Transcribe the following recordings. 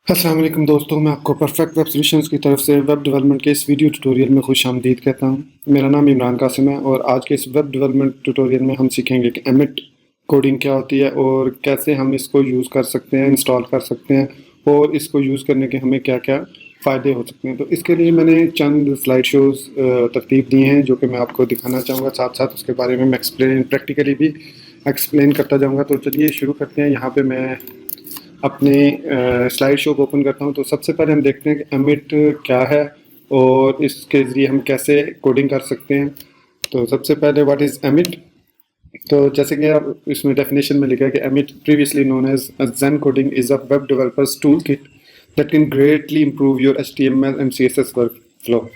अस्सलाम वालेकुम दोस्तों, मैं आपको परफेक्ट वेब सॉल्यूशंस की तरफ से वेब डेवलपमेंट के इस वीडियो ट्यूटोरियल में खुशामदीद कहता हूं। मेरा नाम इमरान कासिम है और आज के इस वेब डेवलपमेंट ट्यूटोरियल में हम सीखेंगे कि एमिट कोडिंग क्या होती है और कैसे हम इसको यूज़ कर सकते हैं, इंस्टॉल कर सकते हैं और इसको यूज़ करने के हमें क्या क्या फ़ायदे हो सकते हैं। तो इसके लिए मैंने चंद स्लाइड शोज़ तरतीब दिए हैं जो कि मैं आपको दिखाना चाहूँगा, साथ साथ उसके बारे में मैं प्रैक्टिकली भी एक्सप्लेन करता जाऊँगा। तो चलिए शुरू करते हैं। यहाँ पर मैं अपने स्लाइड शो को ओपन करता हूँ। तो सबसे पहले हम देखते हैं कि एमिट क्या है और इसके ज़रिए हम कैसे कोडिंग कर सकते हैं। तो सबसे पहले व्हाट इज़ एमिट। तो जैसे कि आप इसमें डेफिनेशन में लिखा है कि Emmet previously known as Zen coding is a web developers tool kit that can greatly improve your HTML and CSS work flow.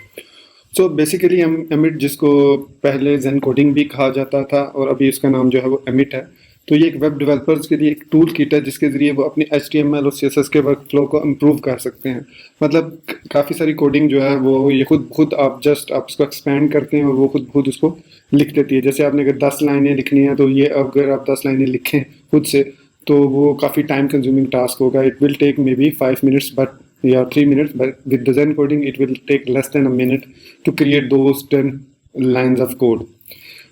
So basically Emmet, जिसको पहले जेन कोडिंग भी कहा जाता था और अभी इसका नाम जो है वो एमिट है, तो ये एक वेब डेवलपर्स के लिए एक टूल किट है जिसके ज़रिए वो अपनी HTML और CSS के वर्क फ्लो को इम्प्रूव कर सकते हैं। मतलब काफ़ी सारी कोडिंग जो है वो ये खुद खुद आप उसको एक्सपेंड करते हैं और वो खुद उसको लिख देती है। जैसे आपने अगर 10 लाइनें लिखनी है तो ये अगर आप 10 लाइनें लिखें खुद से तो वो काफ़ी टाइम कंज्यूमिंग टास्क होगा। It will take maybe 5 minutes but या 3 minutes, but with the Zen coding it will take less than a minute to create those 10 lines of code।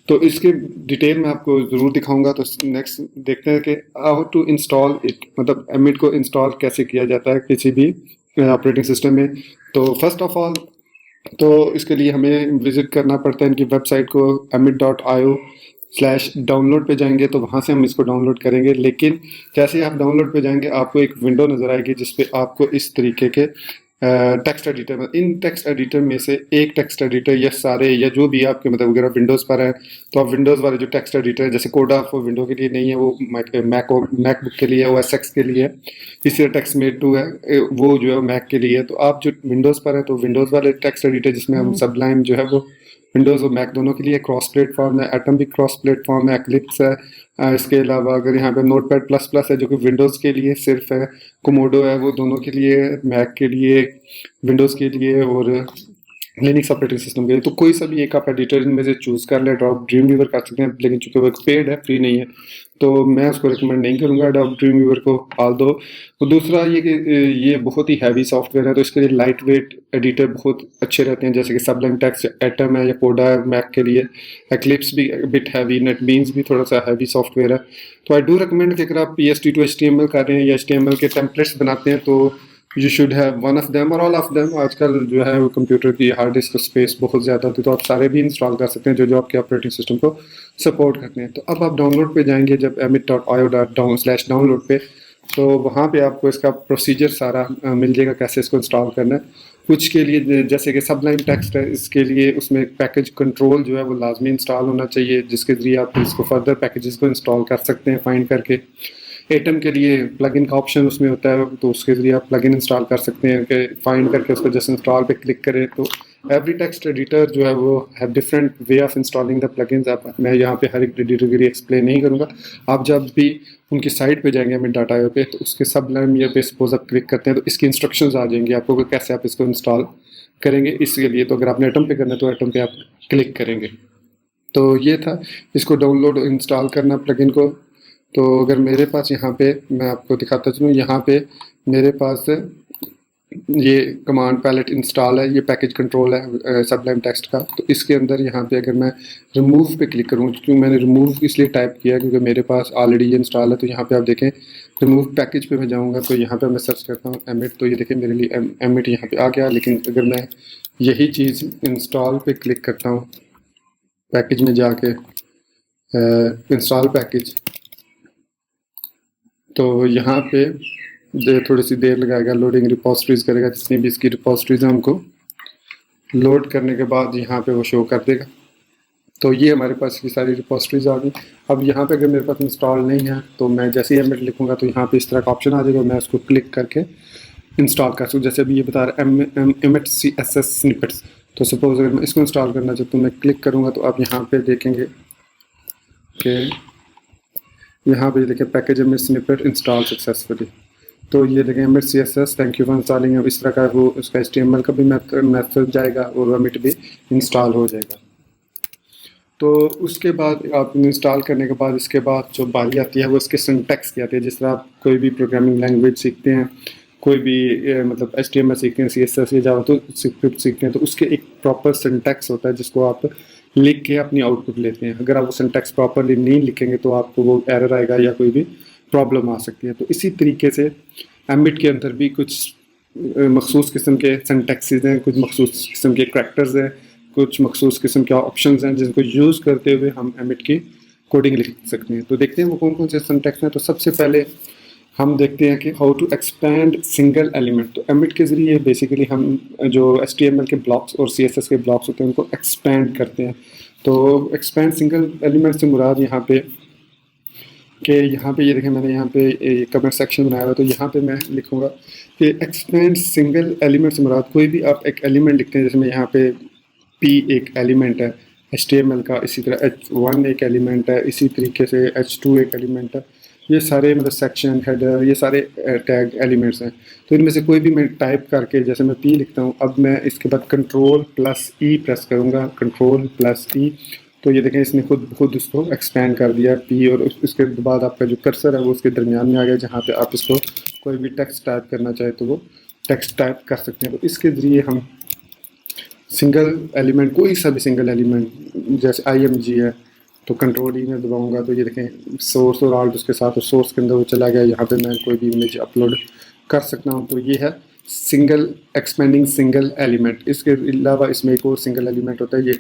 तो इसके डिटेल में आपको ज़रूर दिखाऊंगा। तो नेक्स्ट देखते हैं कि हाउ टू इंस्टॉल इट, मतलब एमिट को इंस्टॉल कैसे किया जाता है किसी भी ऑपरेटिंग सिस्टम में। तो फर्स्ट ऑफ ऑल तो इसके लिए हमें विज़िट करना पड़ता है इनकी वेबसाइट को, amit.io/डाउनलोड पे जाएंगे तो वहाँ से हम इसको डाउनलोड करेंगे। लेकिन जैसे ही आप डाउनलोड पे जाएंगे आपको एक विंडो नज़र आएगी जिस पे आपको इस तरीके के टेक्स्ट एडिटर में, इन टेक्स्ट एडिटर में से एक टेक्स्ट एडिटर या सारे या जो भी आपके, मतलब अगर आप विंडोज़ पर हैं तो आप विंडोज़ वाले जो टेक्स्ट एडिटर है, जैसे कोडा वो विंडो के लिए नहीं है, वो मैकबुक के लिए है, OS X के लिए है। इसी तरह टेक्स्ट मेड 2 है, वो जो है मैक के लिए है। तो आप जो विंडोज़ पर है तो विंडोज़ वाले टेक्स्ट एडिटर जिसमें हम सबलाइम जो है वो विंडोज़ और मैक दोनों के लिए क्रॉस प्लेटफॉर्म है, एटम भी क्रॉस प्लेटफॉर्म है, एक्लिप्स है। इसके अलावा अगर यहाँ पे नोटपैड प्लस प्लस है जो कि विंडोज़ के लिए सिर्फ है, कोमोडो है वो दोनों के लिए, मैक के लिए, विंडोज़ के लिए और लिनक्स ऑपरेटिंग सिस्टम के लिए। तो कोई सा भी एक आप एडिटर इनमें से चूज़ कर ले। अडोब ड्रीम वीवर कर सकते हैं, लेकिन चूंकि वो एक पेड है, फ्री नहीं है, तो मैं उसको रिकमेंड नहीं करूँगा अडोब ड्रीम वीवर को, आल दो। तो दूसरा ये कि ये बहुत ही हैवी सॉफ्टवेयर है, तो इसके लिए लाइट वेट एडिटर बहुत अच्छे रहते हैं, जैसे कि सबलाइम टेक्स्ट, एटम है या कोडा है मैक के लिए। एक्लिप्स भी बिट हैवी, नेटबीन्स भी थोड़ा सा हैवी सॉफ्टवेयर है। तो आई डू रिकमेंड कि अगर आप PHP to HTML कर रहे हैं या HTML के टेम्पलेट्स बनाते हैं तो you should have one of them और ऑल ऑफ देम। आजकल जो है वो कंप्यूटर की हार्ड डिस्क स्पेस बहुत ज़्यादा होती है, तो आप सारे भी इंस्टॉल कर सकते हैं जो जो आपके ऑपरेटिंग सिस्टम को सपोर्ट करते हैं। तो अब आप डाउनलोड पे जाएंगे जब amit.io/डाउनलोड पे, तो वहाँ पे आपको इसका प्रोसीजर सारा मिल जाएगा कैसे इसको इंस्टॉल करना है। कुछ के लिए जैसे कि सबलाइम टेक्स्ट है, इसके लिए उसमें पैकेज कंट्रोल जो है वो लाजमी इंस्टॉल होना चाहिए, जिसके ज़रिए आप इसको फर्दर पैकेजेस को इंस्टॉल कर सकते हैं फाइंड करके। एटम के लिए प्लगइन का ऑप्शन उसमें होता है, तो उसके ज़रिए आप प्लगइन इंस्टॉल कर सकते हैं कि फाइंड करके उसको जस्ट इंस्टॉल पे क्लिक करें। तो एवरी टेक्स्ट एडिटर जो है वो have different way of installing the plugins. आप मैं यहाँ पे हर एक एडिटर के लिए एक्सप्लेन नहीं करूँगा। आप जब भी उनकी साइट पे जाएंगे amit.io पे, तो उसके सबलाइम या पे सपोज आप क्लिक करते हैं तो इसकी इंस्ट्रक्शंस आ जाएंगी आपको कि कैसे आप इसको इंस्टॉल करेंगे। इसके लिए तो अगर आपने एटम पे करना है तो एटम पे आप क्लिक करेंगे। तो ये था इसको डाउनलोड इंस्टॉल करना प्लगइन को। तो अगर मेरे पास यहाँ पे मैं आपको दिखाता चलूँ, यहाँ पे मेरे पास ये कमांड पैलेट इंस्टॉल है, ये पैकेज कंट्रोल है सबलाइम टेक्स्ट का। तो इसके अंदर यहाँ पे अगर मैं रिमूव पे क्लिक करूँ, क्योंकि मैंने रिमूव इसलिए टाइप किया क्योंकि मेरे पास ऑलरेडी ये इंस्टॉल है। तो यहाँ पे आप देखें रिमूव पैकेज पे मैं जाऊँगा तो यहाँ पे मैं सर्च करता हूँ एमिट, तो ये देखें मेरे लिए एमिट यहाँ पे आ गया। लेकिन अगर मैं यही चीज़ इंस्टॉल पे क्लिक करता हूँ, पैकेज में जाके इंस्टॉल पैकेज, तो यहाँ पे थोड़ी सी देर लगाएगा, लोडिंग रिपोजिटरीज करेगा, जितनी भी इसकी रिपोजिटरीज है हमको लोड करने के बाद यहाँ पे वो शो कर देगा। तो ये हमारे पास की सारी रिपोजिटरीज आ गई। अब यहाँ पे अगर मेरे पास इंस्टॉल नहीं है तो मैं जैसे ही एमिट लिखूँगा तो यहाँ पे इस तरह का ऑप्शन आ जाएगा, मैं उसको क्लिक करके इंस्टॉल कर सकूँ। जैसे अभी ये बता रहा है एमिट CSS स्निपेट्स, तो सपोज अगर मैं इसको इंस्टॉल करना चाहता हूँ, मैं क्लिक करूँगा तो आप यहाँ पे देखेंगे कि यहाँ पे देखें package emit snippet install successfully. तो ये देखें emit CSS thank you for installing. अब इस तरह का वो उसका HTML का भी मैसेज जाएगा और एमिट भी इंस्टॉल हो जाएगा। तो उसके बाद आप इंस्टॉल करने के बाद इसके बाद जो बारी आती है वो इसके सिंटैक्स की आती है। जिस तरह आप कोई भी प्रोग्रामिंग लैंग्वेज सीखते हैं कोई भी मतलब HTML सीखते हैं, CSS या जावा तो स्क्रिप्ट सीखते हैं, तो उसके एक प्रॉपर सिंटैक्स होता है जिसको आप लिख के अपनी आउटपुट लेते हैं। अगर आप वो सिंटैक्स प्रॉपरली नहीं लिखेंगे तो आपको वो एरर आएगा या कोई भी प्रॉब्लम आ सकती है। तो इसी तरीके से एम्बिट के अंदर भी कुछ मखसूस किस्म के सिंटैक्सेस हैं, कुछ मखसूस किस्म के करैक्टर्स हैं, कुछ मखसूस किस्म के ऑप्शंस हैं जिनको यूज़ करते हुए हम एम्बिट की कोडिंग लिख सकते हैं। तो देखते हैं वो कौन कौन से सिंटैक्स हैं। तो सबसे पहले हम देखते हैं कि how to expand single element. तो एम्बिट के ज़रिए बेसिकली हम जो HTML के ब्लॉक्स और CSS के ब्लॉक्स होते हैं उनको एक्सपैंड करते हैं। तो एक्सपैंड सिंगल एलिमेंट से मुराद यहाँ पे ये देखें, मैंने यहाँ पे कमेंट सेक्शन बनाया हुआ, तो यहाँ पे मैं लिखूँगा कि एक्सपैंड सिंगल एलिमेंट से मुराद कोई भी आप एक एलिमेंट लिखते हैं, जैसे यहाँ पे P एक एलिमेंट है HTML का, इसी तरह H1 एक एलिमेंट है, इसी तरीके से H2 एक एलिमेंट है। ये सारे मतलब सेक्शन, हेडर, ये सारे टैग एलिमेंट्स हैं। तो इनमें से कोई भी मैं टाइप करके, जैसे मैं P लिखता हूँ, अब मैं इसके बाद Ctrl+E प्रेस करूँगा, Ctrl+E, तो ये देखें इसने खुद उसको एक्सपैंड कर दिया P, और उसके बाद आपका जो कर्सर है वो उसके दरमियान में आ गया, जहाँ पे आप इसको कोई भी टेक्स्ट टाइप करना चाहे तो वो टेक्स्ट टाइप कर सकते हैं। तो इसके ज़रिए हम सिंगल एलिमेंट, कोई सा भी सिंगल एलिमेंट, जैसे IMG है तो Ctrl+E में दबाऊंगा तो ये देखें सोर्स और आल्ट उसके साथ, और सोर्स के अंदर वो चला गया। यहाँ पे मैं कोई भी इमेज अपलोड कर सकता हूँ। तो ये है सिंगल एक्सपेंडिंग सिंगल एलिमेंट। इसके अलावा इसमें एक और सिंगल एलिमेंट होता है, ये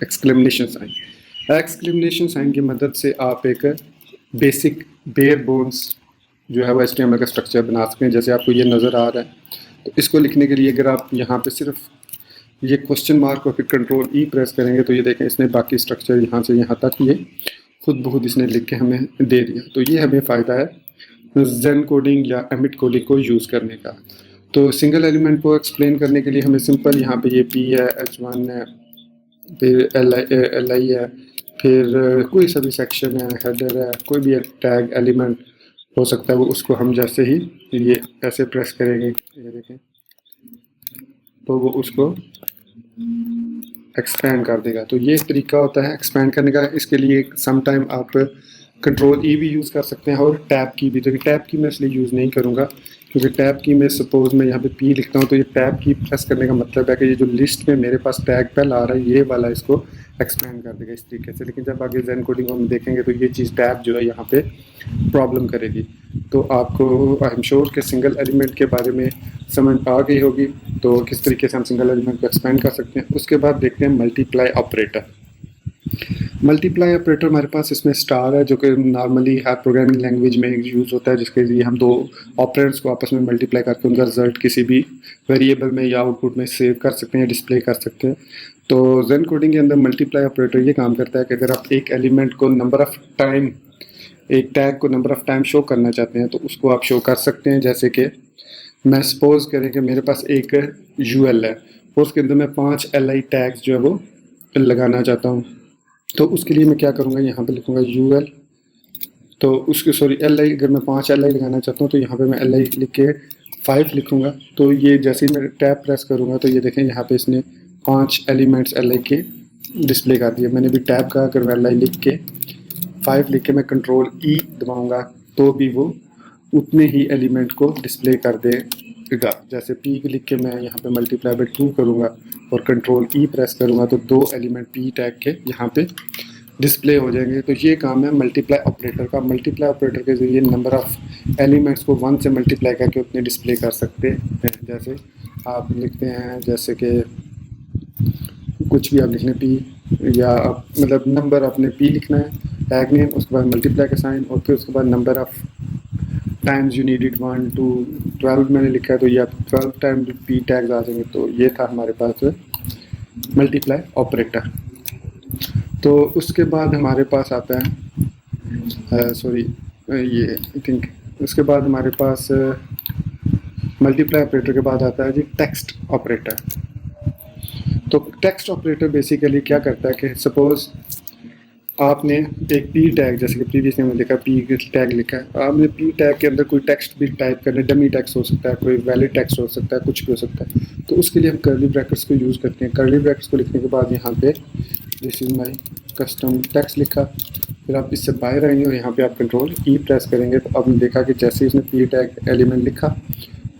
एक्सक्लेमेशन साइन। एक्सक्लेमेशन साइन की मदद से आप एक बेसिक बेयर बोन्स जो है वो HTML का स्ट्रक्चर बना सकते हैं, जैसे आपको ये नज़र आ रहा है। तो इसको लिखने के लिए अगर आप यहाँ पे सिर्फ ये क्वेश्चन मार्क और फिर Ctrl+E प्रेस करेंगे तो ये देखें इसने बाकी स्ट्रक्चर यहाँ से यहाँ तक ये खुद बहुत इसने लिख के हमें दे दिया। तो ये हमें फ़ायदा है जेन कोडिंग या एम्बिट कोडिंग को यूज़ करने का। तो सिंगल एलिमेंट को एक्सप्लेन करने के लिए हमें सिंपल यहाँ पे ये P है, H1 है, फिर LI है, फिर कोई सा भी सेक्शन है, हेडर है, कोई भी टैग एलिमेंट हो सकता है, वो उसको हम जैसे ही ये ऐसे प्रेस करेंगे, ये देखें, तो वो उसको एक्सपैंड कर देगा। तो ये तरीका होता है एक्सपैंड करने का। इसके लिए सम टाइम आप Ctrl+E भी यूज़ कर सकते हैं और टैब की भी। तो टैब की मैं इसलिए यूज़ नहीं करूँगा क्योंकि टैब की में सपोज़ मैं यहाँ पे P लिखता हूँ तो ये टैब की प्रेस करने का मतलब है कि ये जो लिस्ट में मेरे पास टैग पहला आ रहा है ये वाला इसको एक्सपैंड कर देगा इस तरीके से। लेकिन जब आगे जेन कोडिंग हम देखेंगे तो ये चीज़ टैब जो है यहाँ पे प्रॉब्लम करेगी। तो आपको आई एम श्योर कि सिंगल एलिमेंट के बारे में समझ आ गई होगी, तो किस तरीके से हम सिंगल एलिमेंट को एक्सपेंड कर सकते हैं। उसके बाद देखते हैं मल्टीप्लाई ऑपरेटर। मल्टीप्लाई ऑपरेटर हमारे पास इसमें स्टार है जो कि नॉर्मली हर प्रोग्रामिंग लैंग्वेज में यूज़ होता है, जिसके लिए हम दो ऑपरेंड्स को आपस में मल्टीप्लाई करके उनका रिजल्ट किसी भी वेरिएबल में या आउटपुट में सेव कर सकते हैं, डिस्प्ले कर सकते हैं। तो जेन कोडिंग के अंदर मल्टीप्लाई ऑपरेटर ये काम करता है कि अगर आप एक एलिमेंट को नंबर ऑफ़ टाइम, एक टैग को नंबर ऑफ़ टाइम शो करना चाहते हैं तो उसको आप शो कर सकते हैं। जैसे कि मैं सपोज़ करें कि मेरे पास एक UL है और उसके अंदर मैं 5 LI टैग्स जो है वो लगाना चाहता हूँ। तो उसके लिए मैं क्या करूँगा, यहाँ पे लिखूँगा UL, तो उसके LI, अगर मैं 5 LI लगाना चाहता हूँ तो यहाँ पे मैं LI लिख के 5 लिखूँगा। तो ये जैसे ही मैं टैब प्रेस करूँगा तो ये देखें यहाँ पे इसने 5 एलिमेंट्स LI के डिस्प्ले कर दिए। मैंने भी टैब का अगर मैं LI लिख के 5 लिख के मैं Ctrl+E दबाऊँगा तो भी वो उतने ही एलिमेंट को डिस्प्ले कर देगा। जैसे P लिख के मैं यहाँ पे मल्टीप्लाई बाय 2 करूँगा और Ctrl+E प्रेस करूँगा तो 2 एलिमेंट P टैग के यहाँ पे डिस्प्ले हो जाएंगे। तो ये काम है मल्टीप्लाई ऑपरेटर का। मल्टीप्लाई ऑपरेटर के ज़रिए नंबर ऑफ़ एलिमेंट्स को 1 से मल्टीप्लाई करके उतने डिस्प्ले कर सकते हैं। जैसे आप लिखते हैं, जैसे कि कुछ भी आप लिखने P, या आप मतलब नंबर आपने P लिखना है, टैग नेम, उसके बाद मल्टीप्लाई का साइन, और फिर उसके बाद number of times you need it 1 to 12 मैंने लिखा है तो ये आप 12 टाइम P टैग्स आ जाएंगे। तो ये था हमारे पास मल्टीप्लाई ऑपरेटर। तो उसके बाद हमारे पास आता है ये आई थिंक उसके बाद हमारे पास मल्टीप्लाई ऑपरेटर के बाद आता है जी टेक्स्ट ऑपरेटर। तो टेक्स्ट ऑपरेटर बेसिकली क्या करता है कि सपोज़ आपने एक P टैग, जैसे कि प्रीवियस में लिखा P टैग लिखा है, आपने P टैग के अंदर कोई टेक्स्ट भी टाइप करना है, डमी टेक्स्ट हो सकता है, कोई वैलिड टेक्स्ट हो सकता है, कुछ भी हो सकता है। तो उसके लिए हम कर्ली ब्रैकेट्स को यूज़ करते हैं। कर्ली ब्रैकेट्स को लिखने के बाद यहाँ पे this is my custom text लिखा, फिर आप इससे बाहर आएंगे और यहाँ पे आप Ctrl+E प्रेस करेंगे तो आपने देखा कि जैसे इसने P टैग एलिमेंट लिखा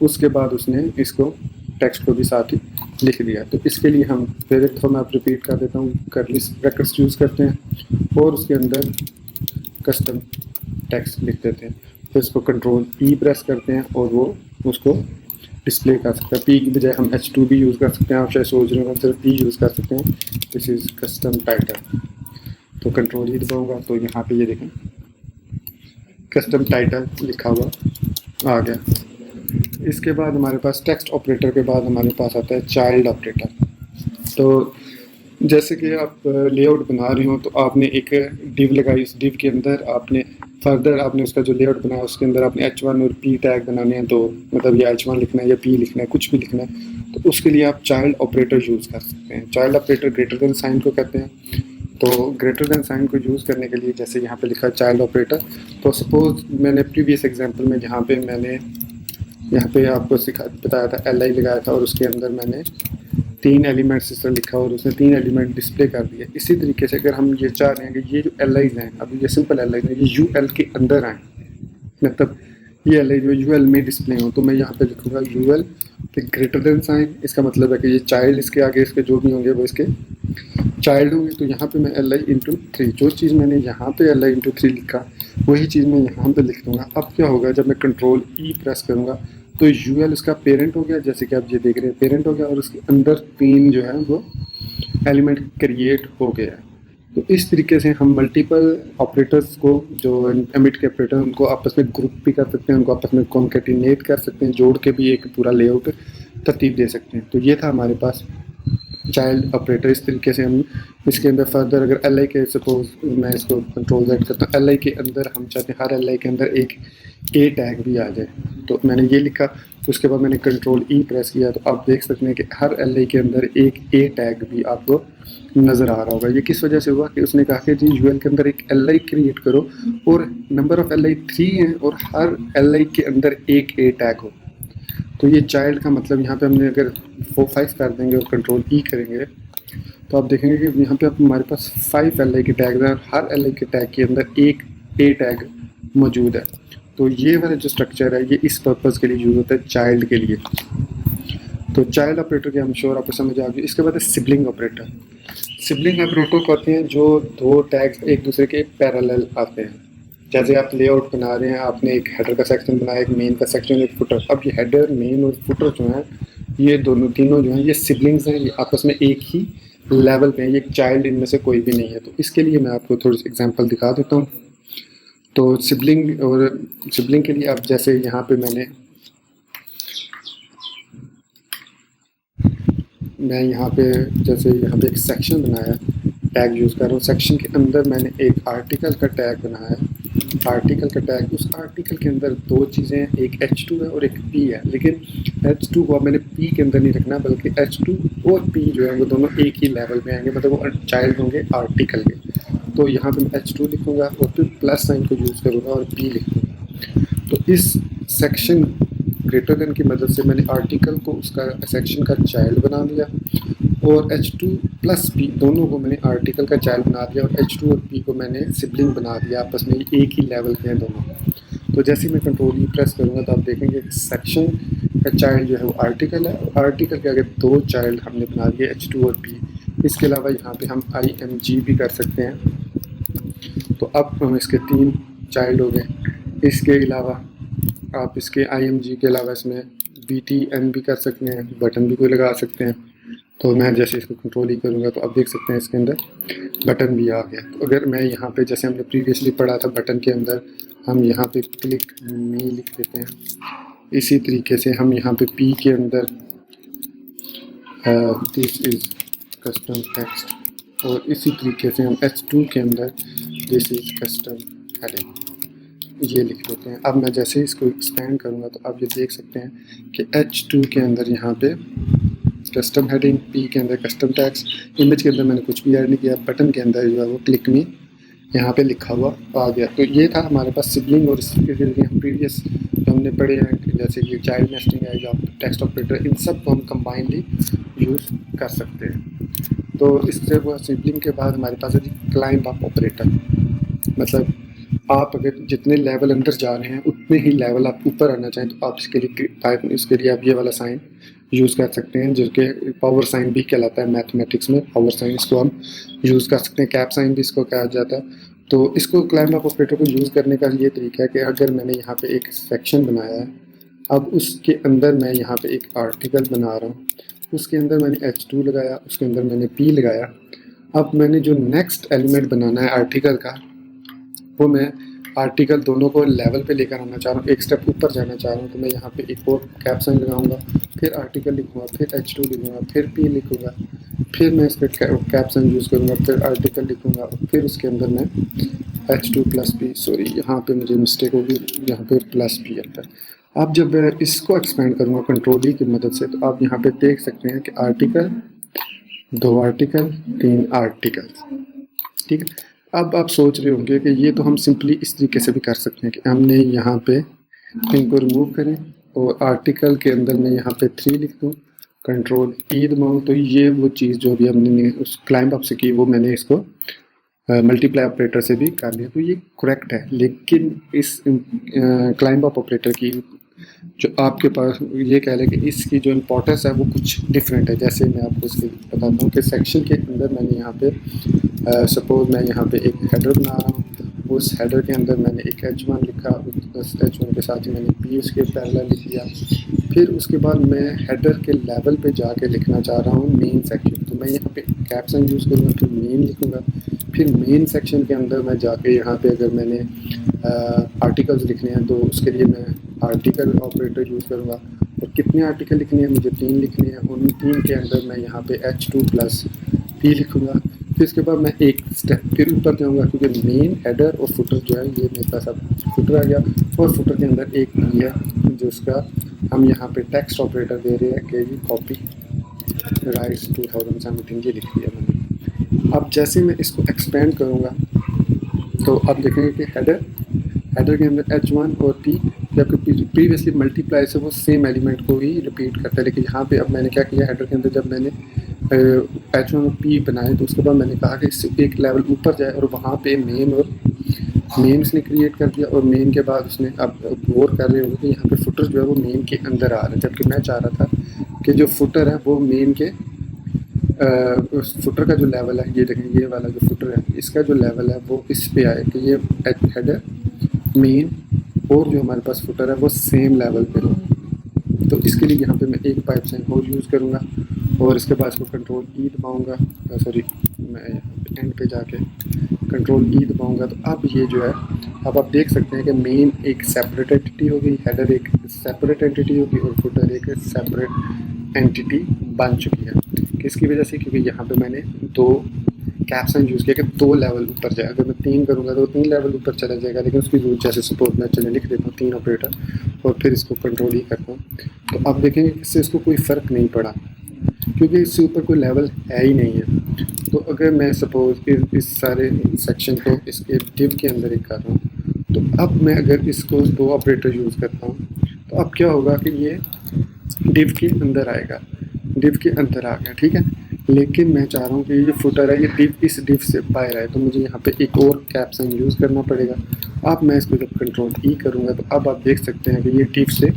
उसके बाद उसने इसको टेक्स्ट को भी साथ ही लिख दिया। तो इसके लिए हम फिर एक मैं रिपीट कर देता हूँ, कर्ली ब्रैकेट्स यूज़ करते हैं और उसके अंदर कस्टम टेक्स्ट लिख देते हैं। फिर इसको कंट्रोल ई प्रेस करते हैं और वो उसको डिस्प्ले कर सकते हैं। पी की बजाय हम H2 भी यूज़ कर सकते हैं, आप शायद सोच रहे हो सिर्फ पी यूज़ कर सकते हैं। This is custom title. तो कंट्रोल ही दबाऊंगा तो यहाँ पे ये देखें कस्टम टाइटल लिखा हुआ आ गया। इसके बाद हमारे पास टेक्स्ट ऑपरेटर के बाद हमारे पास आता है चाइल्ड ऑपरेटर। तो जैसे कि आप लेआउट बना रहे हो तो आपने एक डिव लगाई, उस डिव के अंदर आपने फर्दर आपने उसका जो लेआउट बनाया उसके अंदर आपने H1 और P टैग बनाने हैं। तो मतलब या H1 लिखना है या P लिखना है, कुछ भी लिखना है, तो उसके लिए आप चाइल्ड ऑपरेटर यूज़ कर सकते हैं। Child operator greater than sign को कहते हैं। तो ग्रेटर देन साइन को यूज़ करने के लिए जैसे यहाँ पे लिखा है चाइल्ड ऑपरेटर, तो सपोज मैंने प्रीवियस एग्जांपल में जहाँ पे मैंने यहाँ पे आपको बताया था LI लगाया था और उसके अंदर मैंने 3 एलिमेंट्स इस तरह लिखा और उसने 3 एलिमेंट डिस्प्ले कर दिए। इसी तरीके से अगर हम ये चाह रहे हैं कि ये जो LIs हैं, अभी ये सिंपल LIs हैं, ये UL के अंदर आए, मतलब ये LI जो UL में डिस्प्ले हो, तो मैं यहाँ पे लिखूँगा UL के ग्रेटर देन साइन। इसका मतलब है कि ये चाइल्ड इसके आगे इसके जो भी होंगे वो इसके चाइल्ड होंगे। तो यहाँ पे मैं LI इंटू 3, जो चीज़ मैंने यहाँ पे LI इंटू 3 लिखा वही चीज़ मैं यहाँ पे लिख दूँगा। अब क्या होगा, जब मैं कंट्रोल ई प्रेस करूँगा तो UL उसका पेरेंट हो गया, जैसे कि आप ये देख रहे हैं पेरेंट हो गया, और उसके अंदर 3 जो है वो एलिमेंट क्रिएट हो गया है। तो इस तरीके से हम मल्टीपल ऑपरेटर्स को, जो एमिट के ऑपरेटर, उनको आपस में ग्रुप भी कर सकते हैं, उनको आपस में कॉन्केटिनेट कर सकते हैं, जोड़ के भी एक पूरा लेआउट तरतीब दे सकते हैं। तो ये था हमारे पास चाइल्ड ऑपरेटर। इस तरीके से हम इसके अंदर फर्दर अगर LI के, सपोज मैं इसको कंट्रोल Z करता हूँ, LI के अंदर हम चाहते हैं हर LI के अंदर एक A टैग भी आ जाए, तो मैंने ये लिखा। उसके बाद मैंने कंट्रोल E प्रेस किया तो आप देख सकते हैं कि हर LI के अंदर एक A टैग भी आपको नज़र आ रहा होगा। ये किस वजह से हुआ कि उसने कहा कि जी UL के अंदर एक LI क्रिएट करो और नंबर ऑफ़ LI 3 हैं और हर LI के अंदर एक A टैग हो। तो ये चाइल्ड का मतलब यहाँ पे हमने अगर 4-5 कर देंगे और कंट्रोल ई करेंगे तो आप देखेंगे कि यहाँ पे हमारे पास 5 LI के टैग हैं और हर LI के टैग के अंदर एक A टैग मौजूद है। तो ये वाला जो स्ट्रक्चर है ये इस पर्पज़ के लिए यूज़ होता है, चाइल्ड के लिए। तो चाइल्ड ऑपरेटर के हम श्योर आपको समझ आ गई। इसके बाद है सिबलिंग ऑपरेटर। सिबलिंग ऑपरेटर कहते हैं जो 2 टैग्स एक दूसरे के पैरेलल आते हैं। जैसे आप लेआउट बना रहे हैं, आपने एक हेडर का सेक्शन बनाया, एक मेन का सेक्शन, एक फुटर। अब ये हेडर, मेन और फुटर जो हैं ये तीनों जो हैं ये सिबलिंग्स हैं, ये आपस में एक ही लेवल पे हैं, ये चाइल्ड इनमें से कोई भी नहीं है। तो इसके लिए मैं आपको थोड़ी सी एग्जांपल दिखा देता हूँ। तो सिबलिंग के लिए आप जैसे यहाँ पे मैं यहाँ पे जैसे यहाँ पे एक सेक्शन बनाया, टैग यूज़ कर रहा हूँ। सेक्शन के अंदर मैंने एक आर्टिकल का टैग बनाया। आर्टिकल का टैग, उस आर्टिकल के अंदर 2 चीज़ें हैं, एक H2 है और एक P है, लेकिन H2 को मैंने P के अंदर नहीं रखना, बल्कि H2 और P जो है वो दोनों एक ही लेवल पे आएंगे, मतलब वो चाइल्ड होंगे आर्टिकल के। तो यहाँ पे मैं H2 लिखूँगा और फिर प्लस साइन को यूज़ करूँगा और P लिखूँगा। तो इस सेक्शन ग्रेटर देन की मदद से मैंने आर्टिकल को उसका सेक्शन का चाइल्ड बना दिया और H2 प्लस P दोनों को मैंने आर्टिकल का चाइल्ड बना दिया और H2 और P को मैंने सिबलिंग बना दिया, आपस में एक ही लेवल के हैं दोनों। तो जैसे ही मैं कंट्रोल ई प्रेस करूँगा तो आप देखेंगे सेक्शन का चाइल्ड जो है वो आर्टिकल है और आर्टिकल के आगे 2 चाइल्ड हमने बना दिए H2 और P। इसके अलावा यहाँ पे हम IMG भी कर सकते हैं। तो अब हम इसके 3 चाइल्ड हो गए। इसके अलावा आप इसके IMG के अलावा इसमें BTN भी कर सकते हैं, बटन भी कोई लगा सकते हैं। तो मैं जैसे इसको कंट्रोल ही करूँगा तो आप देख सकते हैं इसके अंदर बटन भी आ गया। तो अगर मैं यहाँ पे जैसे हमने प्रीवियसली पढ़ा था बटन के अंदर हम यहाँ पे क्लिक मी लिख देते हैं, इसी तरीके से हम यहाँ पे P के अंदर दिस इज़ कस्टम टेक्स्ट और इसी तरीके से हम H2 के अंदर दिस इज़ कस्टम हेडिंग ये लिख देते हैं। अब मैं जैसे इसको एक्सपेंड करूँगा तो आप ये देख सकते हैं कि H2 के अंदर यहाँ पे कस्टम हेडिंग, P के अंदर कस्टम टैग्स, इमेज के अंदर मैंने कुछ भी ऐड नहीं किया, बटन के अंदर जो है वो क्लिक मी यहाँ पे लिखा हुआ आ गया। तो ये था हमारे पास सिबलिंग। और इसके लिए हम प्रीवियस जो हमने पढ़े हैं जैसे कि चाइल्ड नेस्टिंग है या टेक्स्ट ऑपरेटर, इन सब को हम कंबाइनली यूज़ कर सकते हैं। तो इससे वो सिबलिंग के बाद हमारे पास है क्लाइंब अप ऑपरेटर। मतलब आप अगर जितने लेवल अंदर जा रहे हैं उतने जितने ही लेवल आप ऊपर आना चाहें तो आप इसके लिए आप ये वाला साइन यूज़ कर सकते हैं, जो कि पावर साइन भी कहलाता है मैथमेटिक्स में। पावर साइन इसको हम यूज़ कर सकते हैं, कैप साइन भी इसको कहा जाता है। तो इसको क्लाइंब अप ऑपरेटर को यूज़ करने का ये तरीका है कि अगर मैंने यहाँ पे एक सेक्शन बनाया है, अब उसके अंदर मैं यहाँ पे एक आर्टिकल बना रहा हूँ, उसके अंदर मैंने H2 लगाया, उसके अंदर मैंने P लगाया। अब मैंने जो नेक्स्ट एलिमेंट बनाना है आर्टिकल का, वो मैं आर्टिकल दोनों को लेवल पे लेकर आना चाह रहा हूँ, एक स्टेप ऊपर जाना चाह रहा हूँ। तो मैं यहाँ पे एक और कैप साइन लगाऊंगा, फिर आर्टिकल लिखूँगा, फिर H2 लिखूँगा, फिर P लिखूँगा, फिर मैं इस पर कैप साइन यूज़ करूँगा, फिर आर्टिकल लिखूँगा, फिर उसके अंदर मैं H2 प्लस P, सॉरी यहाँ पे मुझे मिस्टेक होगी, यहाँ पे प्लस P आता है। अब जब मैं इसको एक्सपेंड करूँगा कंट्रोल ई की मदद से, तो आप यहाँ पे देख सकते हैं कि आर्टिकल, 2 आर्टिकल, 3 आर्टिकल, ठीक है। अब आप सोच रहे होंगे कि ये तो हम सिंपली इस तरीके से भी कर सकते हैं कि हमने यहाँ पे इनको रिमूव करें और आर्टिकल के अंदर मैं यहाँ पे 3 लिख दूँ, कंट्रोल ई दबाऊँ, तो ये वो चीज़ जो भी हमने उस क्लाइंब अप से की वो मैंने इसको मल्टीप्लाई ऑपरेटर से भी कर लिया, तो ये करेक्ट है। लेकिन इस क्लाइंब अप ऑपरेटर की जो आपके पास ये कह लें कि इसकी जो इम्पोर्टेंस है वो कुछ डिफरेंट है। जैसे मैं आपको इसके बताता हूँ कि सेक्शन के अंदर मैंने यहाँ पे सपोज मैं यहाँ पे एक हेडर बना रहा हूँ, उस हेडर के अंदर मैंने एक H1 लिखा, उस H1 के साथ ही मैंने P उसके पैरेलल लिख दिया। फिर उसके बाद मैं हेडर के लेवल पे जाके लिखना चाह रहा हूँ मेन सेक्शन, तो मैं यहाँ पे कैप साइन यूज़ करूँगा, फिर मेन लिखूँगा, फिर मेन सेक्शन के अंदर मैं जाके यहाँ पे अगर मैंने आर्टिकल्स लिखने हैं तो उसके लिए मैं आर्टिकल ऑपरेटर यूज़ करूँगा। और कितने आर्टिकल लिखने हैं, मुझे 3 लिखने हैं, उन 3 के अंदर मैं यहाँ पे H2 प्लस P लिखूँगा। फिर इसके बाद मैं एक स्टेप फिर ऊपर जाऊँगा, क्योंकि मेन, हेडर और फुटर जो है ये मेरे पास अब फुटर आ गया, और फुटर के अंदर एक P है जो उसका हम यहाँ पे टेक्स्ट ऑपरेटर दे रहे हैं कि कॉपी राइट्स 2017 ये लिख दिया मैंने। अब जैसे मैं इसको एक्सपेंड करूँगा तो अब देखेंगे कि हेडर के अंदर H1 और P, जबकि प्रीवियसली मल्टीप्लाई से वो सेम एलिमेंट को ही रिपीट करता है, लेकिन यहाँ पे अब मैंने क्या किया, हेडर के अंदर जब मैंने H1 और P बनाए तो उसके बाद मैंने कहा कि इससे एक लेवल ऊपर जाए, और वहाँ पे मेन उसने क्रिएट कर दिया, और मेन के बाद उसने, अब गौर कर रहे होंगे कि यहाँ पे फुटर जो है वो मेन के अंदर आ रहा है, जबकि मैं चाह रहा था कि जो फुटर है वो मेन के उस फुटर का जो लेवल है, ये देखें ये वाला जो फुटर है इसका जो लेवल है वो इस पे आए कि ये हेडर, मेन और जो हमारे पास फुटर है वो सेम लेवल पे हो। तो इसके लिए यहाँ पे मैं एक पाइप साइन और यूज़ करूँगा, और इसके बाद इसको कंट्रोल ई दबाऊँगा, सॉरी मैं एंड पे जाके कंट्रोल ई दबाऊँगा। तो अब ये जो है, अब आप देख सकते हैं कि मेन एक सेपरेट एंटिटी होगी, हेडर एक सेपरेट एंटिटी होगी, और फुटर एक सेपरेट एंटिटी बन चुकी है। किसकी वजह से, क्योंकि यहाँ पे मैंने 2 कैप साइन यूज़ किया कि 2 लेवल ऊपर जाए। अगर मैं 3 करूँगा तो 3 लेवल ऊपर चला जाएगा, लेकिन उसकी जरूरत, जैसे सपोज मैं चले लिख देता हूँ 3 ऑपरेटर और फिर इसको कंट्रोल ही करता हूँ, तो आप देखेंगे इससे इसको कोई फ़र्क नहीं पड़ा, क्योंकि इससे ऊपर कोई लेवल है ही नहीं है। तो अगर मैं सपोज इस सारे सेक्शन को इसके डिव के अंदर ही कर रहा हूँ, तो अब मैं अगर इसको 2 ऑपरेटर यूज़ करता हूँ तो अब क्या होगा कि ये डिव के अंदर आएगा, डिव के अंदर आ गया, ठीक है। लेकिन मैं चाह रहा हूँ कि ये फुटर है ये डिव, इस डिव से बाहर आए, तो मुझे यहाँ पे एक और कैप साइन यूज़ करना पड़ेगा। अब मैं इसको जब कंट्रोल ई करूँगा तो अब आप देख सकते हैं कि ये डिव से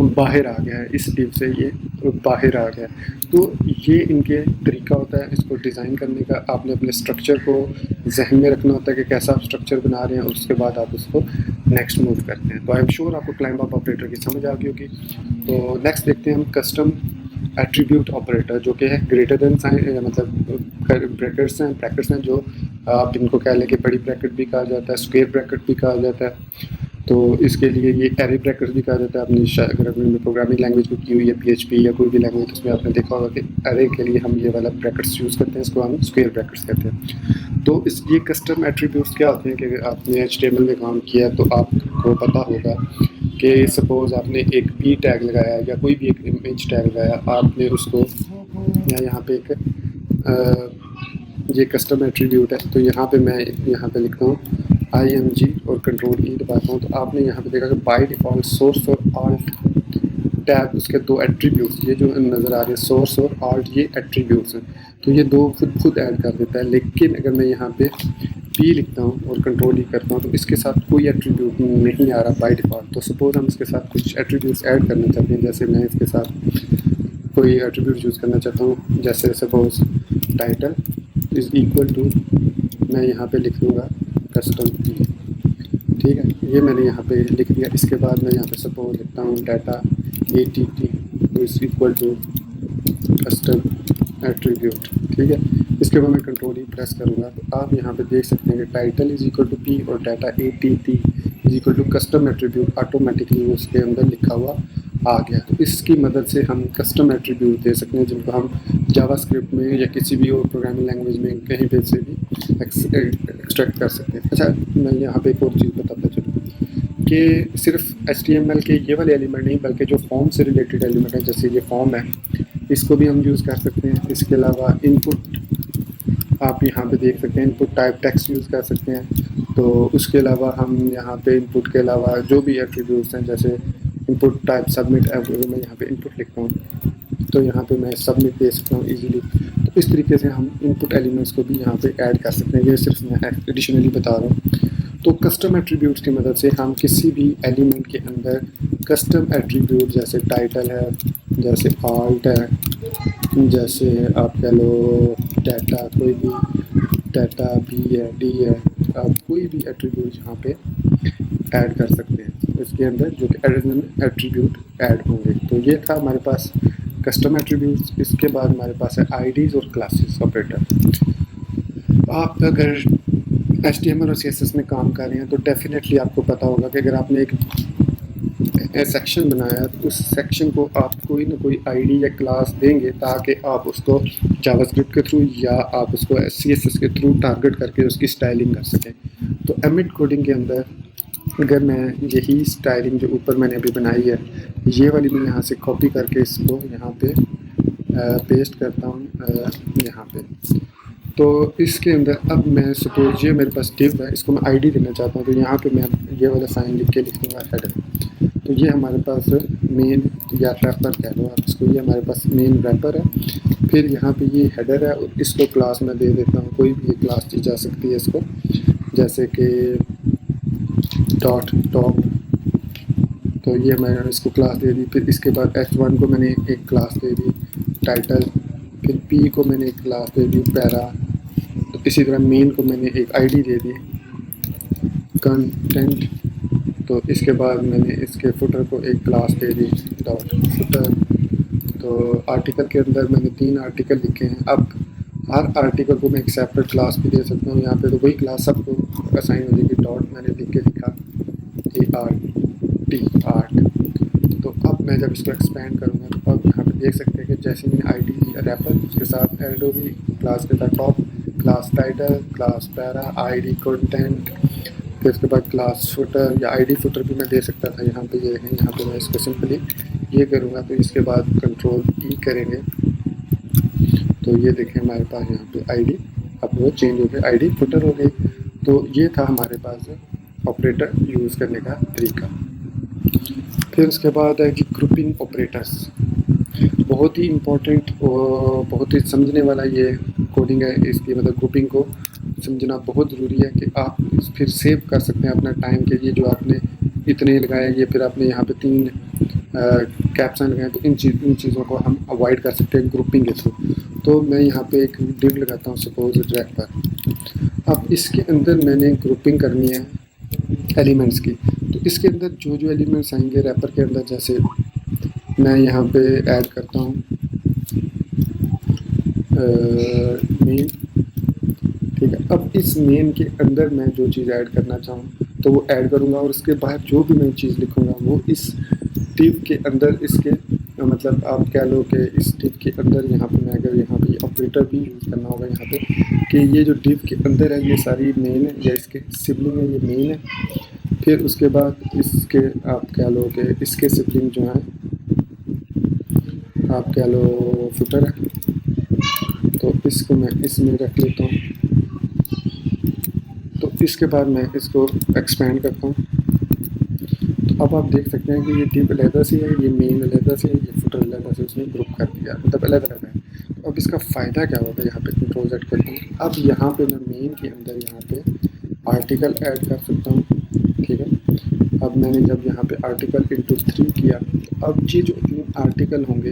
बाहर आ गया है, इस डिव से ये बाहर आ गया है। तो ये इनके तरीका होता है इसको डिज़ाइन करने का। आपने अपने स्ट्रक्चर को जहन में रखना होता है कि कैसा आप स्ट्रक्चर बना रहे हैं, और उसके बाद आप उसको नेक्स्ट मूव करते हैं। तो आई एम श्योर आपको क्लाइंब अप ऑपरेटर की समझ आ गई होगी। तो नेक्स्ट देखते हैं हम कस्टम एट्रीब्यूट ऑपरेटर, जो कि है ग्रेटर देन साइन, मतलब ब्रैकेट्स हैं जो आप इनको कह लें कि बड़ी ब्रैकेट भी कहा जाता है, स्क्वायर ब्रैकेट भी कहा जाता है। तो इसके लिए ये एरे ब्रैकेट्स भी कहा जाता है। आपने अगर अपनी प्रोग्रामिंग लैंग्वेज को की हुई है PHP या कोई भी लैंग्वेज, उसमें आपने देखा होगा कि एरे के लिए हम ये वाला ब्रैकेट्स यूज़ करते हैं, इसको हम स्क्वायर ब्रैकेट्स कहते हैं। तो ये कस्टम एट्रीब्यूट्स क्या होते हैं कि अगर आपने HTML में काम किया है तो आपको पता होगा कि सपोज़ आपने एक P टैग लगाया या कोई भी एक इमेज टैग लगाया, आपने उसको यहाँ पे एक ये कस्टम एट्रीब्यूट है, तो यहाँ पे मैं यहाँ पे लिखता हूँ IMG और कंट्रोल ई दबाता हूँ। तो आपने यहाँ पे देखा कि बाय डिफ़ॉल्ट सोर्स और आल्ट टैग, उसके 2 एट्रीब्यूट्स ये जो नज़र आ रहे हैं, सोर्स और आल्ट, ये एट्रीब्यूट्स हैं, तो ये 2 खुद ऐड कर देता है। लेकिन अगर मैं यहाँ पे पी लिखता हूँ और कंट्रोल ई करता हूँ तो इसके साथ कोई एट्रीब्यूट नहीं आ रहा बाय डिफ़ॉल्ट। तो सपोज़ हम इसके साथ कुछ एट्रीब्यूट्स ऐड करना चाहते हैं, जैसे मैं इसके साथ कोई एट्रीब्यूट यूज़ करना चाहता हूँ, जैसे suppose title is equal to, मैं यहाँ पे लिख दूँगा कस्टम की, ठीक है, ये मैंने यहाँ पे लिख दिया। इसके बाद मैं यहाँ पे सपोज लिखता हूँ data ATT is equal to custom attribute, ठीक है। इसके बाद मैं कंट्रोल ई प्रेस करूँगा तो आप यहाँ पे देख सकते हैं कि title is equal to P और data ATT is equal to custom attribute automatically उसके अंदर लिखा हुआ आ गया। तो इसकी मदद से हम कस्टम एट्रीब्यूट दे सकते हैं जिनको हम जावास्क्रिप्ट में या किसी भी और प्रोग्रामिंग लैंग्वेज में कहीं पे से भी एक्सट्रैक्ट कर सकते हैं। अच्छा, मैं यहाँ पे एक और चीज़ बताता चलूँ कि सिर्फ HTML के ये वाले एलिमेंट नहीं बल्कि जो फॉर्म से रिलेटेड एलिमेंट है, जैसे ये फॉर्म है, इसको भी हम यूज़ कर सकते हैं। इसके अलावा इनपुट आप यहाँ पे देख सकते हैं, इनपुट टाइप टेक्स्ट यूज़ कर सकते हैं। तो उसके अलावा हम यहाँ पे इनपुट के अलावा जो भी एट्रीब्यूट्स हैं, जैसे इनपुट टाइप सबमिट, मैं यहाँ पे इनपुट लिखता हूँ तो यहाँ पे मैं सबमिट दे सकता हूँ इजीली। तो इस तरीके से हम इनपुट एलिमेंट्स को भी यहाँ पे ऐड कर सकते हैं। ये सिर्फ मैं एडिशनली बता रहा हूँ। तो कस्टम एट्रीब्यूट्स की मदद से हम किसी भी एलिमेंट के अंदर कस्टम एट्रीब्यूट, जैसे टाइटल है, जैसे आल्ट है, जैसे आप कह लो डाटा, कोई भी डाटा B है, D है, आप कोई भी एट्रीब्यूट यहाँ पे ऐड कर सकते हैं इसके अंदर, जो कि एडिशनल एट्रीब्यूट ऐड होंगे। तो ये था हमारे पास कस्टम एट्रीब्यूट्स। इसके बाद हमारे पास है IDs और क्लासेस ऑपरेटर। आप अगर HTML और CSS में काम कर रहे हैं तो डेफिनेटली आपको पता होगा कि अगर आपने एक सेक्शन बनाया तो उस सेक्शन को आप कोई ना कोई ID या क्लास देंगे ताकि आप उसको जावास्क्रिप्ट के थ्रू या आप उसको CSS के थ्रू टारगेट करके उसकी स्टाइलिंग कर सकें। तो एमिट कोडिंग के अंदर अगर मैं यही स्टाइलिंग जो ऊपर मैंने अभी बनाई है, ये वाली मैं यहाँ से कॉपी करके इसको यहाँ पे पेस्ट करता हूँ यहाँ पे, तो इसके अंदर अब मैं सपोज ये मेरे पास div है, इसको मैं ID देना चाहता हूँ, तो यहाँ पे मैं ये वाला साइन लिख के लिख दूँगा हेडर। तो ये हमारे पास मेन या रैपर कह लो आप इसको, ये हमारे पास मेन रैपर है। फिर यहाँ पे ये हेडर है और इसको क्लास में दे देता हूँ, कोई भी क्लास दी जा सकती है इसको, जैसे कि डॉट टॉप। तो ये मैंने इसको क्लास दे दी। फिर इसके बाद H1 को मैंने एक क्लास दे दी टाइटल, फिर P को मैंने एक क्लास दे दी पैरा, तो इसी तरह मेन को मैंने एक ID दे दी कंटेंट। तो इसके बाद मैंने इसके फुटर को एक क्लास दे दी डॉट फुटर। तो आर्टिकल के अंदर मैंने 3 आर्टिकल लिखे हैं। अब हर आर्टिकल को मैं एक सेपरेट क्लास भी दे सकता हूँ यहाँ पे, तो वही क्लास सबको असाइन हो जाएगी। डॉट मैंने लिख के लिखा ART। तो अब मैं जब इसको एक्सपेंड करूँगा तो अब यहाँ पे देख सकते हैं कि जैसे मैंने ID रैपर, उसके साथ ऐड होगी क्लास के साथ top, class title, class para, ID content, फिर उसके बाद क्लास फुटर या ID फुटर भी मैं दे सकता था। यहाँ पे ये देखें, यहाँ पे मैं इसको सिंपली ये करूँगा तो इसके बाद कंट्रोल E करेंगे तो ये देखें हमारे पास यहाँ पे ID अब वो चेंज हो गया, ID फुटर हो गई। तो ये था हमारे पास ऑपरेटर यूज़ करने का तरीका। फिर उसके बाद है कि ग्रुपिंग ऑपरेटर्स, बहुत ही इम्पोर्टेंट और बहुत ही समझने वाला ये कोडिंग है। इसकी मतलब ग्रुपिंग को समझना बहुत ज़रूरी है कि आप फिर सेव कर सकते हैं अपना टाइम के लिए, जो आपने इतने लगाए ये फिर आपने यहाँ पे 3 कैप्शन लगाए, तो इन चीज़ों को हम अवॉइड कर सकते हैं ग्रुपिंग के थ्रू। तो मैं यहाँ पे एक डिव लगाता हूँ सपोज रैपर। अब इसके अंदर मैंने ग्रुपिंग करनी है एलिमेंट्स की, तो इसके अंदर जो जो एलिमेंट्स आएंगे रैपर के अंदर, जैसे मैं यहाँ पे ऐड करता हूँ मेन, ठीक है। अब इस मेन के अंदर मैं जो चीज़ ऐड करना चाहूँ तो वो ऐड करूँगा, और उसके बाद जो भी मैं चीज़ लिखूँगा वो इस डिव के अंदर, इसके मतलब आप कह लो कि इस डिव के अंदर यहाँ पे मैं अगर यहाँ पे ऑपरेटर भी यूज़ करना होगा यहाँ पे कि ये जो डिव के अंदर है ये सारी मेन है या इसके सिबलिंग है, ये मेन है। फिर उसके बाद इसके आप कह लो कि इसके सिबलिंग जो हैं आप कह लो फुटर है, तो इसको मैं इसमें रख लेता हूँ। तो इसके बाद मैं इसको एक्सपेंड करता हूँ। तो अब आप देख सकते हैं कि ये डिव अलग से है, ये मेन अलग से है, ये फुटर अलग से उसने ग्रुप कर दिया, मतलब अलग अलग है। तो अब इसका फ़ायदा क्या होगा, यहाँ पे कंट्रोल Z करते हैं। अब यहाँ पे मैं मेन के अंदर यहाँ पे आर्टिकल ऐड कर सकता हूँ, ठीक है। अब मैंने जब यहाँ पे आर्टिकल इंटू 3 किया, तो अब ये जो तीन आर्टिकल होंगे,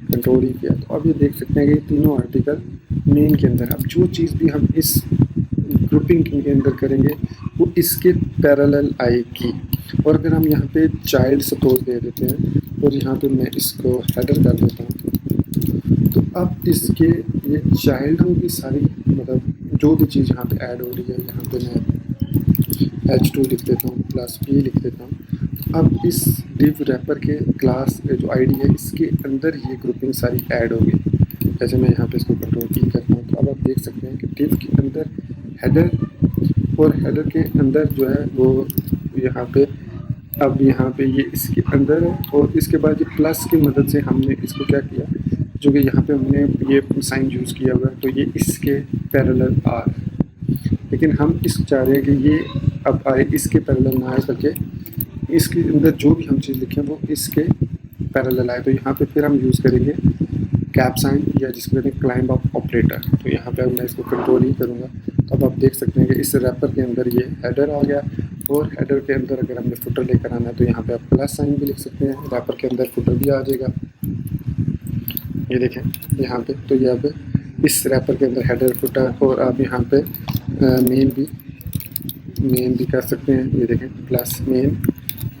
कंट्रोल ही किया, तो अब ये देख सकते हैं कि तीनों आर्टिकल मेन के अंदर। अब जो चीज़ भी हम इस ग्रुपिंग के अंदर करेंगे वो इसके पैरेलल आएगी। और अगर हम यहाँ पे चाइल्ड सपोज दे देते हैं और यहाँ पे मैं इसको हेडर कर देता हूँ, तो अब इसके ये चाइल्ड होगी सारी, मतलब जो भी चीज़ यहाँ पे ऐड हो रही है, यहाँ पे मैं h2 लिख देता हूँ प्लस p लिख देता हूँ। अब इस div रैपर के क्लास जो आईडी है इसके अंदर ये ग्रुपिंग सारी ऐड होगी। जैसे मैं यहाँ पे इसको कंट्रोल की करता हूँ, तो अब आप देख सकते हैं कि div के अंदर हेडर और हेडर के अंदर जो है वो यहाँ पे, अब यहाँ पे ये इसके अंदर है। और इसके बाद ये प्लस की मदद से हमने इसको क्या किया, जो कि यहाँ पे हमने ये साइन यूज़ किया हुआ है, तो ये इसके पैरेलल आ रहा है। लेकिन हम इस चाह रहे हैं कि ये अब आए इसके पैरेलल ना आए, बल्कि इसके अंदर जो भी हम चीज़ लिखें वो इसके पैरेलल आए। तो यहाँ पे फिर हम यूज़ करेंगे कैप साइन, या जिसको कहते हैं क्लाइंब अप ऑपरेटर। तो यहाँ पे मैं इसको कंट्रोल ही करूँगा, तो अब आप देख सकते हैं कि इस रैपर के अंदर ये हेडर आ गया। और हेडर के अंदर अगर हमने फुटर लेकर आना है तो यहाँ पे आप प्लस साइन भी लिख सकते हैं, रैपर के अंदर फुटर भी आ जाएगा। ये देखें यहाँ पे, तो यहाँ पे इस रैपर के अंदर हेडर फुटर, और आप यहाँ पे मेन भी कर सकते हैं। ये देखें प्लस मेन,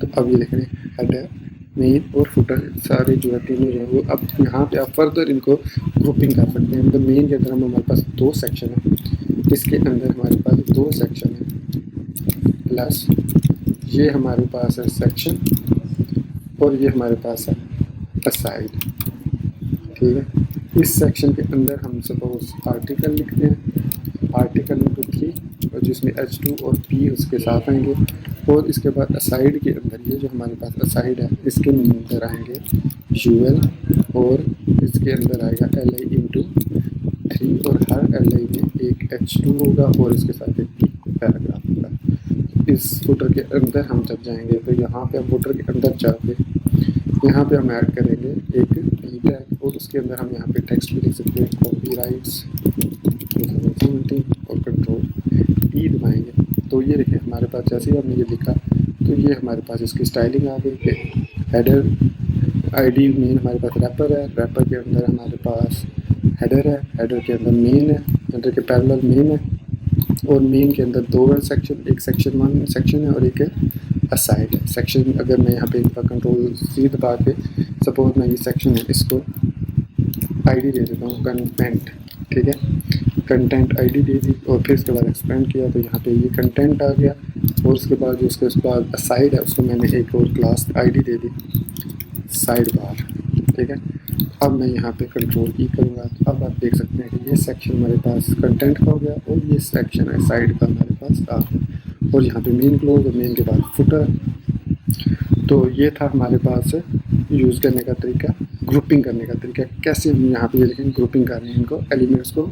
तो अब ये देखें हेडर मेन और फुटर सारे जो है तीनों जो है वो, अब यहाँ पे आप फर्दर इनको ग्रुपिंग कर सकते हैं। मतलब मेन के अंदर हमारे पास 2 सेक्शन है, इसके अंदर हमारे पास 2 सेक्शन है, प्लस ये हमारे पास है सेक्शन, और ये हमारे पास है असाइड, ठीक है। इस सेक्शन के अंदर हम सपोज आर्टिकल लिखते हैं, आर्टिकल इंटू 3, और जिसमें h2 और p उसके साथ आएंगे। और इसके बाद असाइड के अंदर ये जो हमारे पास असाइड है इसके अंदर आएंगे ul, और इसके अंदर आएगा li इंटू 3, और हर li में एक h2 होगा और इसके साथ एक p पैराग्राफ होगा। इस फुटर के अंदर हम जब जाएंगे तो यहाँ पे हम फुटर के अंदर जाके यहाँ पे हम ऐड करेंगे एक p टैग, और उसके अंदर हम यहाँ पे टेक्स्ट भी लिख सकते हैं, कॉपीराइट्स और कंट्रोल ई दबाएंगे। तो ये देखिए हमारे पास जैसे ही हमने ये लिखा, तो ये हमारे पास इसकी स्टाइलिंग आ गई कि हेडर आईडी मेन हमारे पास रैपर है, रैपर के अंदर हमारे पास हेडर है, हेडर के अंदर मेन है, हेडर के पैरेलल मेन है, और मेन के अंदर 2 सेक्शन, एक सेक्शन 1 सेक्शन है और एक असाइड है सेक्शन। अगर मैं यहाँ पे एक बार कंट्रोल सी दबा के सपोज मैं ये सेक्शन है इसको आईडी दे देता हूँ कंटेंट, ठीक है, कंटेंट आईडी दे दी, और फिर इसके बाद एक्सपेंड किया तो यहाँ पे ये कंटेंट आ गया। और उसके बाद जो उसके बाद असाइड है उसको मैंने एक और क्लास आईडी दे दी साइड बार, ठीक है। अब मैं यहाँ पे कंट्रोल ई करूँगा, तो अब आप देख सकते हैं कि ये सेक्शन हमारे पास कंटेंट का हो गया, और ये सेक्शन है साइड का हमारे पास आ गया। और यहाँ पे मेन क्लोज, और मेन के बाद फुटर। तो ये था हमारे पास यूज़ करने का तरीका, ग्रुपिंग करने का तरीका, कैसे हम यहाँ पे ये देखें ग्रुपिंग कर रहे हैं इनको एलिमेंट्स को,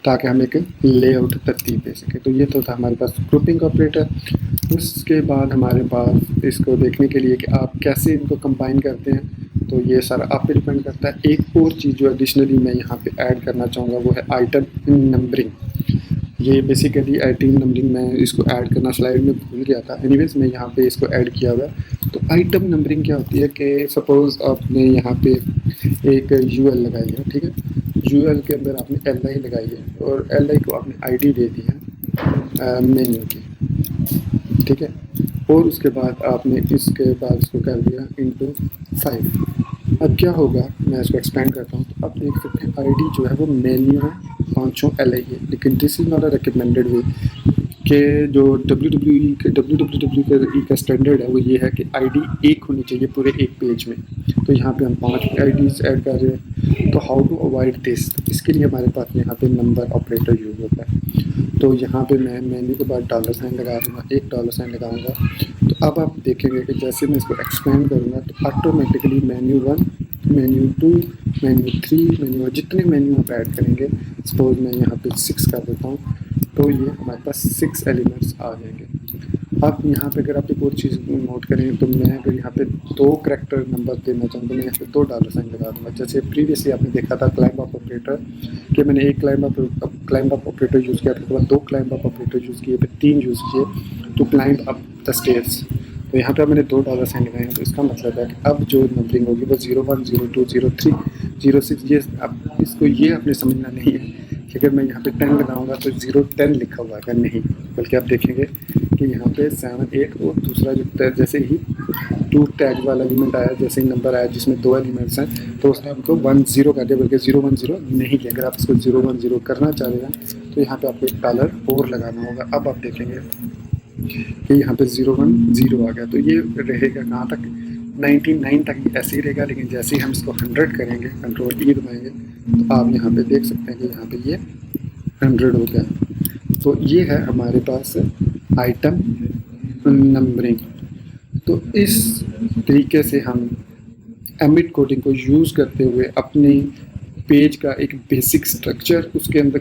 ताकि हम एक लेआउट तरतीब दे सकें। तो ये तो था हमारे पास ग्रुपिंग ऑपरेटर। उसके बाद हमारे पास इसको देखने के लिए कि आप कैसे इनको कंबाइन करते हैं, तो ये सारा आप पे डिपेंड करता है। एक और चीज़ जो एडिशनली मैं यहाँ पे ऐड करना चाहूँगा वो है आइटम नंबरिंग। ये बेसिकली आइटम नंबरिंग मैं इसको ऐड करना स्लाइड में भूल गया था, एनीवेज मैं यहाँ पे इसको ऐड किया हुआ है। तो आइटम नंबरिंग क्या होती है कि सपोज़ आपने यहाँ पे एक यूएल लगाई है, ठीक है, यूएल के अंदर आपने एल लगाई है, और एल को आपने आईडी दे दी है मेन्यू की, ठीक है। और उसके बाद आपने इसके बाद इसको कर दिया इंटू 5। अब क्या होगा, मैं इसको एक्सपेंड करता हूँ, तो आप देख सकते हैं आईडी जो है वो मेन्यू है, 5 एल है, लेकिन this is not a recommended way कि जो WWE का स्टैंडर्ड है वो ये है कि आईडी एक होनी चाहिए पूरे एक पेज में। तो यहाँ पे हम 5 आईडीज ऐड कर रहे हैं। तो हाउ टू अवॉइड दिस, इसके लिए हमारे पास यहाँ पे नंबर ऑपरेटर यूज़ होता है। तो यहाँ पे मैं मेन्यू के बाद $साइन लगा दूँगा, एक $साइन लगाऊंगा। तो अब आप देखेंगे कि जैसे मैं इसको एक्सपेंड करूँगा तो automatically menu 1, menu 2, menu 3, menu जितने मेन्यू आप ऐड करेंगे, सपोज मैं यहाँ पे 6 कर देता हूँ, तो ये हमारे पास 6 एलिमेंट्स आ जाएंगे। अब यहाँ पे अगर आप एक और चीज़ नोट करें तो मैं अगर यहाँ पे 2 करैक्टर नंबर देना चाहूँ तो मैं यहाँ पे 2 डॉलर साइन लगा दूँगा। जैसे प्रीवियसली आपने देखा था क्लाइंब अप ऑपरेटर कि मैंने एक क्लाइंब अप ऑपरेटर यूज़ किया, फिर बाद 2 क्लाइंब अप ऑपरेटर यूज़ किए, फिर 3 यूज़ किए to climb up the stairs. तो यहाँ पे मैंने 2 डॉलर साइन लगाए हैं, तो इसका मतलब है कि अब जो नंबरिंग होगी वो 01, 02, 03, 06, ये अब इसको ये आपने समझना नहीं है कि अगर मैं यहाँ पे 10 लगाऊंगा तो 010 लिखा हुआ है, नहीं, बल्कि आप देखेंगे कि यहाँ पे 7, 8 और दूसरा जो जैसे ही 2 टैग वाला एलिमेंट आया, जैसे ही नंबर आया जिसमें 2 एलिमेंट्स हैं तो उसने हमको 10 कर दिया, बल्कि 010 नहीं किया। अगर आप इसको 010 करना चाह रहे हैं तो यहाँ पे आपको एक डॉलर और लगाना होगा। अब आप देखेंगे कि यहाँ पे 010 आ गया, तो ये रहेगा कहाँ तक, 99 तक ऐसे ही रहेगा। लेकिन जैसे ही हम इसको 100 करेंगे, कंट्रोल ई दबाएंगे, तो आप यहाँ पे देख सकते हैं कि यहाँ पे ये 100 हो गया। तो ये है हमारे पास आइटम नंबरिंग। तो इस तरीके से हम एमिट कोडिंग को यूज़ करते हुए अपने पेज का एक बेसिक स्ट्रक्चर, उसके अंदर